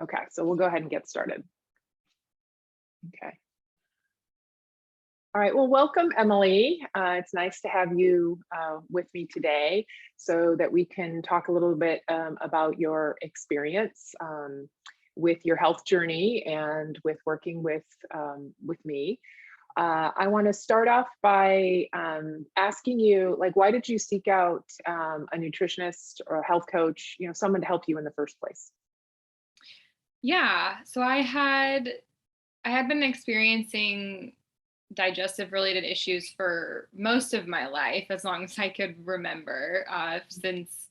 Okay, so we'll go ahead and get started. Okay. All right, well, welcome, Emily. It's nice to have you with me today so that we can talk a little bit about your experience with your health journey and with working with me. I want to start off by asking you, like, why did you seek out a nutritionist or a health coach, someone to help you in the first place? Yeah, so I had been experiencing digestive related issues for most of my life, as long as I could remember, since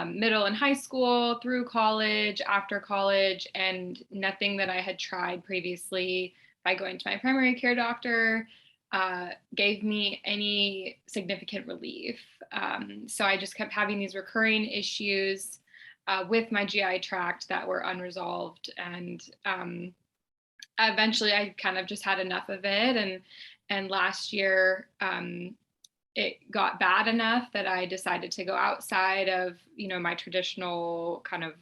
middle and high school, through college, after college, and nothing that I had tried previously by going to my primary care doctor gave me any significant relief. So I just kept having these recurring issues with my GI tract that were unresolved. And eventually I kind of just had enough of it. And last year, it got bad enough that I decided to go outside of, my traditional kind of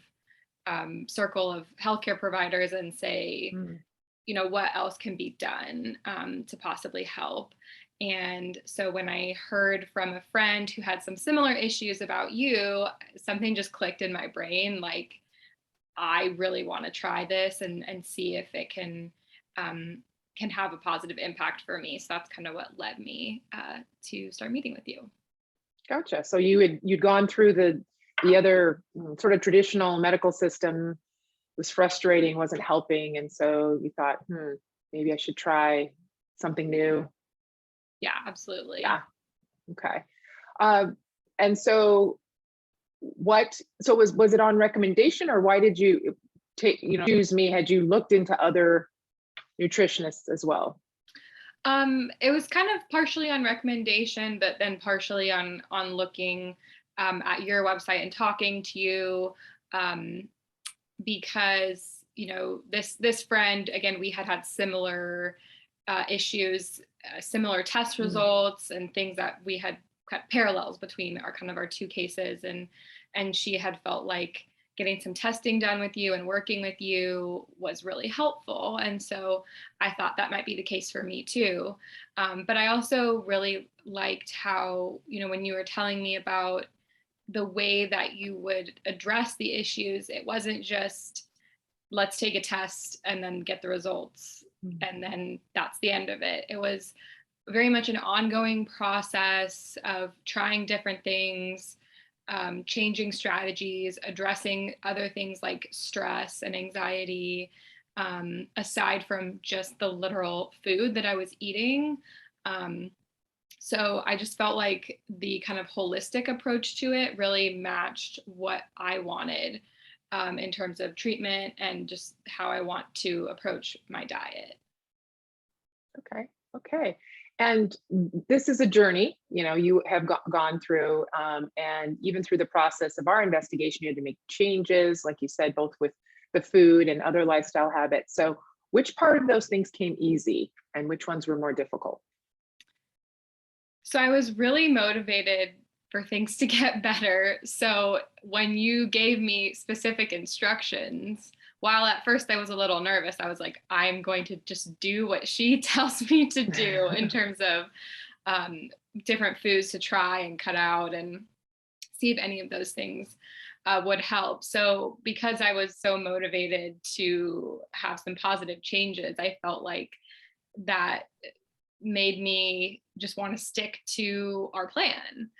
circle of healthcare providers and say, Mm. what else can be done to possibly help. And so when I heard from a friend who had some similar issues about you, something just clicked in my brain, like, I really want to try this and see if it can have a positive impact for me. So that's kind of what led me to start meeting with you. Gotcha. So you'd gone through the other sort of traditional medical system, was frustrating, wasn't helping, and so you thought, maybe I should try something new. Yeah, absolutely. Yeah. Okay. And so was it on recommendation, or why did you choose me? Had you looked into other nutritionists as well? It was kind of partially on recommendation, but then partially on looking at your website and talking to you, because this friend, again, we had similar issues, similar test Mm. results, and things that we had cut parallels between our two cases, and she had felt like getting some testing done with you and working with you was really helpful. And so I thought that might be the case for me too. But I also really liked how, when you were telling me about the way that you would address the issues, it wasn't just let's take a test and then get the results Mm. and then that's the end of it. It was very much an ongoing process of trying different things, changing strategies, addressing other things like stress and anxiety, aside from just the literal food that I was eating. So I just felt like the kind of holistic approach to it really matched what I wanted, in terms of treatment and just how I want to approach my diet. Okay. Okay. And this is a journey, you have gone through, and even through the process of our investigation, you had to make changes, like you said, both with the food and other lifestyle habits. So, which part of those things came easy, and which ones were more difficult? So I was really motivated for things to get better. So when you gave me specific instructions, while at first I was a little nervous, I was like, I'm going to just do what she tells me to do in terms of um, different foods to try and cut out and see if any of those things would help. So because I was so motivated to have some positive changes, I felt like that made me just want to stick to our plan.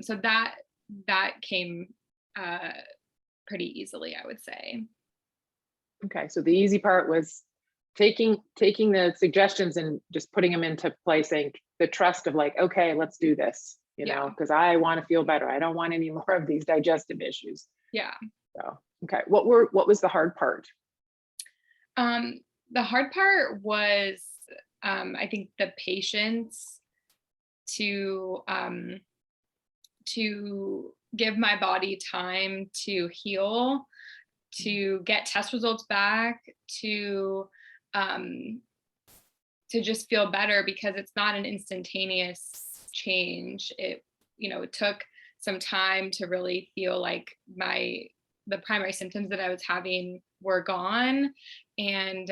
So that came uh, pretty easily, I would say. Okay, so the easy part was taking the suggestions and just putting them into place, saying the trust of, like, okay, let's do this, Yeah, because I want to feel better. I don't want any more of these digestive issues. yeah. So, okay, what was the hard part? Um, the hard part was, I think, the patience to give my body time to heal, to get test results back, um, to just feel better, because it's not an instantaneous change. It took some time to really feel like my the primary symptoms that I was having were gone. And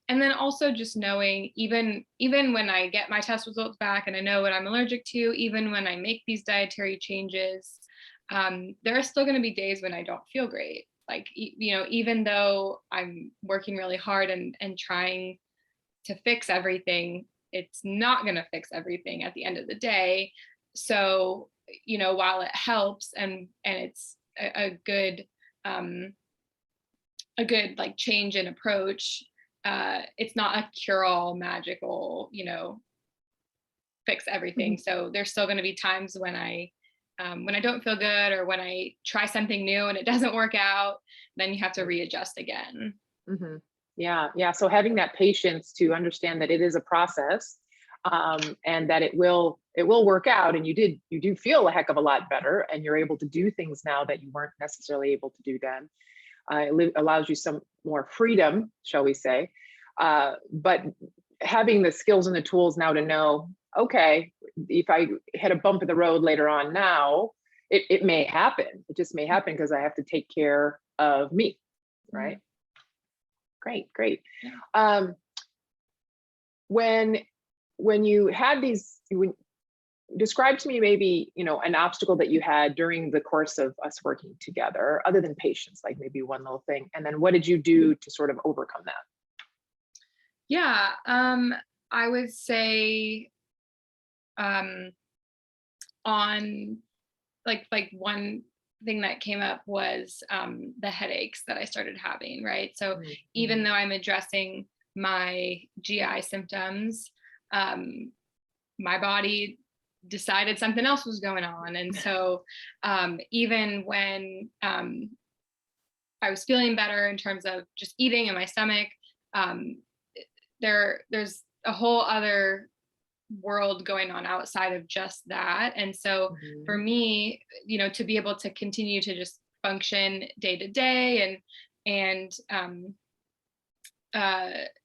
then also just knowing, even when I get my test results back and I know what I'm allergic to, even when I make these dietary changes, there are still going to be days when I don't feel great. Like, even though I'm working really hard and trying to fix everything, it's not going to fix everything at the end of the day. So, while it helps and it's a good like change in approach, it's not a cure-all magical, fix everything. So there's still going to be times when I don't feel good, or when I try something new and it doesn't work out, then you have to readjust again. Mm-hmm. Yeah. So having that patience to understand that it is a process, and that it will work out, and you do feel a heck of a lot better, and you're able to do things now that you weren't necessarily able to do then. It allows you some more freedom, shall we say, but having the skills and the tools now to know, okay, if I hit a bump in the road later on now, it may happen. It just may happen because I have to take care of me, right? Great. When you had these, describe to me maybe, an obstacle that you had during the course of us working together, other than patience, like maybe one little thing. And then what did you do to sort of overcome that? Yeah, I would say on like one thing that came up was the headaches that I started having, right? So even though I'm addressing my GI symptoms, my body decided something else was going on. And so even when I was feeling better in terms of just eating in my stomach, there's a whole other world going on outside of just that. And so for me, to be able to continue to just function day to day and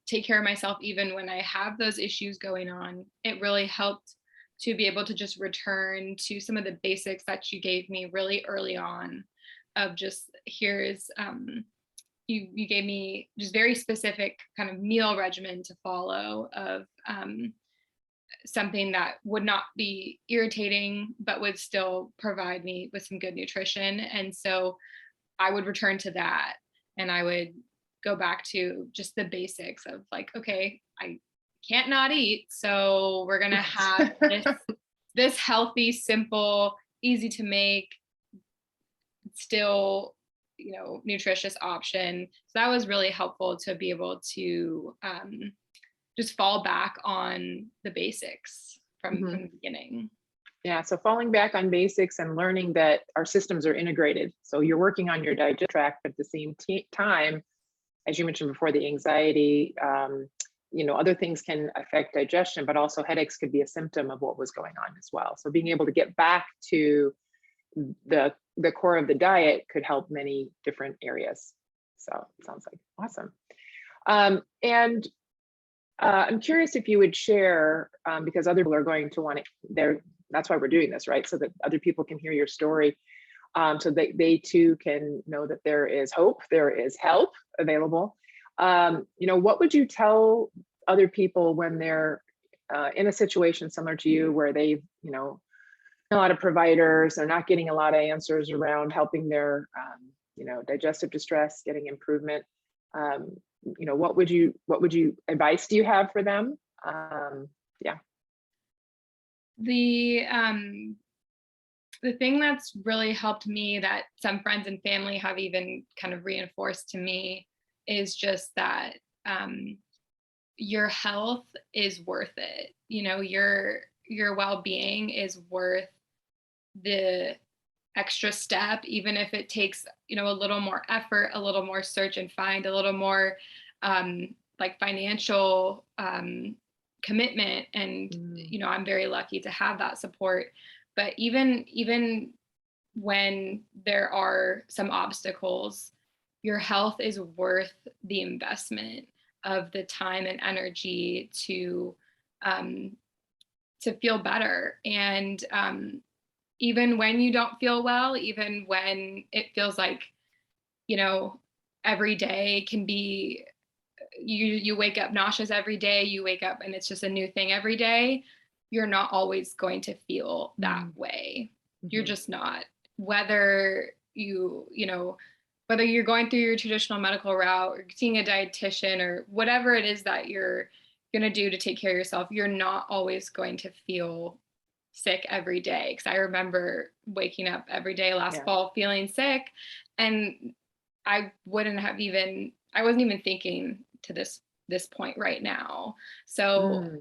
take care of myself even when I have those issues going on, it really helped to be able to just return to some of the basics that you gave me really early on, of just, here's you gave me just very specific kind of meal regimen to follow, of something that would not be irritating but would still provide me with some good nutrition. And so I would return to that, and I would go back to just the basics of like, okay, I can't not eat, so we're gonna have this healthy, simple, easy to make, still nutritious option. So that was really helpful, to be able to just fall back on the basics from the beginning. Yeah, so falling back on basics and learning that our systems are integrated. So you're working on your digestive tract, but at the same time, as you mentioned before, the anxiety, other things can affect digestion, but also headaches could be a symptom of what was going on as well. So being able to get back to the core of the diet could help many different areas. So it sounds like awesome. And I'm curious if you would share, because other people are going to want to, that's why we're doing this, right? So that other people can hear your story, so that they too can know that there is hope, there is help available. What would you tell other people when they're in a situation similar to you, where they've, a lot of providers, they're not getting a lot of answers around helping their, digestive distress, getting improvement? What would you advice do you have for them? Yeah. The thing that's really helped me, that some friends and family have even kind of reinforced to me, is just that your health is worth it. Your well-being is worth the extra step, even if it takes, a little more effort, a little more search and find, a little more like financial commitment. And, I'm very lucky to have that support. But even when there are some obstacles, your health is worth the investment of the time and energy to feel better. And even when you don't feel well, even when it feels like you know, every day can be, you wake up nauseous every day, you wake up and it's just a new thing every day. You're not always going to feel that way. You're just not. Whether whether you're going through your traditional medical route or seeing a dietitian or whatever it is that you're going to do to take care of yourself, you're not always going to feel sick every day. Because I remember waking up every day last fall feeling sick, and I wasn't even thinking to this point right now. So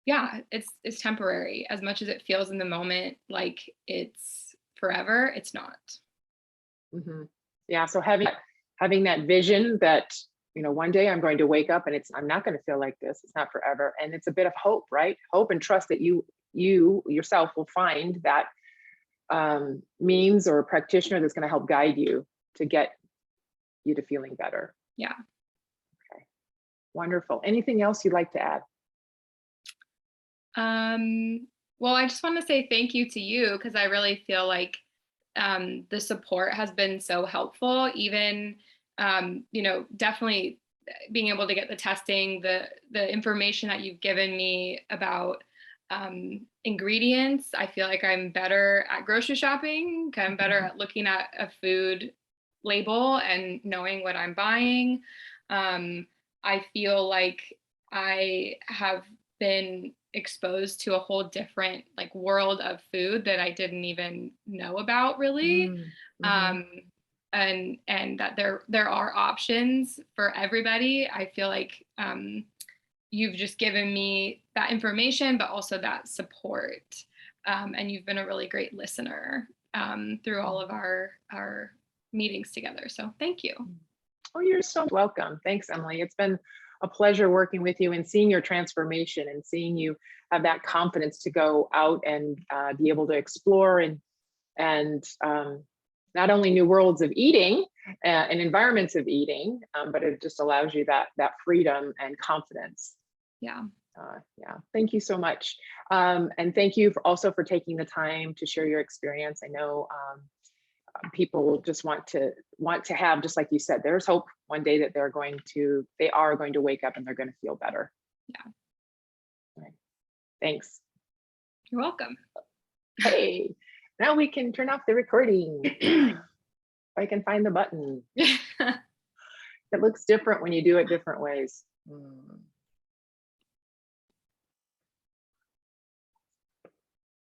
yeah, it's temporary. As much as it feels in the moment like it's forever, it's not. Yeah, so having that vision that, you know, one day I'm going to wake up and I'm not going to feel like this. It's not forever. And it's a bit of hope, right? Hope and trust that you yourself will find that means or practitioner that's going to help guide you to get you to feeling better. Yeah. Okay. Wonderful. Anything else you'd like to add? Well, I just want to say thank you to you, because I really feel like the support has been so helpful. Even, definitely being able to get the testing, the information that you've given me about ingredients. I feel like I'm better at grocery shopping. I'm better at looking at a food label and knowing what I'm buying. I feel like I have been exposed to a whole different world of food that I didn't even know about really. And that there are options for everybody. I feel like you've just given me that information, but also that support. And you've been a really great listener through all of our meetings together. So thank you. Oh, you're so welcome. Thanks, Emily. It's been a pleasure working with you and seeing your transformation and seeing you have that confidence to go out and be able to explore and not only new worlds of eating and environments of eating, but it just allows you that freedom and confidence. Yeah. Yeah. Thank you so much. And thank you also for taking the time to share your experience. I know people just want to have, just like you said, there's hope one day that they are going to wake up and they're going to feel better. Yeah. Right. Thanks. You're welcome. Hey, now we can turn off the recording. If I can find the button. It looks different when you do it different ways.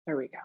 There we go.